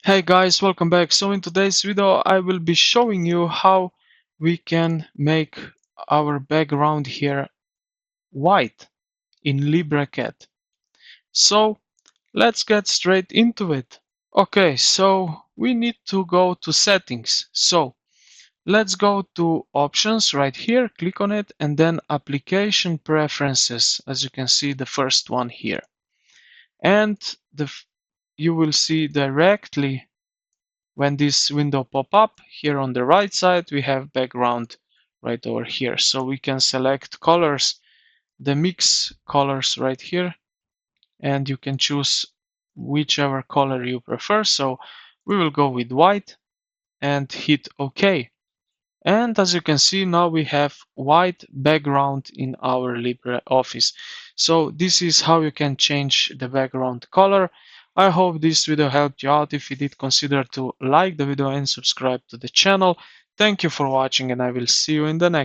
Hey guys, welcome back. So in today's video I will be showing you how we can make our background here white in LibreCAD. So let's get straight into it. Okay, so we need to go to settings. So let's go to options right here, click on it, and then application preferences, as you can see the first one here. And you will see directly when this window pop up here on the right side, we have background right over here. So we can select colors, the mix colors right here, and you can choose whichever color you prefer. So we will go with white and hit OK. And as you can see, now we have white background in our LibreOffice. So this is how you can change the background color. I hope this video helped you out. If you did, consider to like the video and subscribe to the channel. Thank you for watching, and I will see you in the next.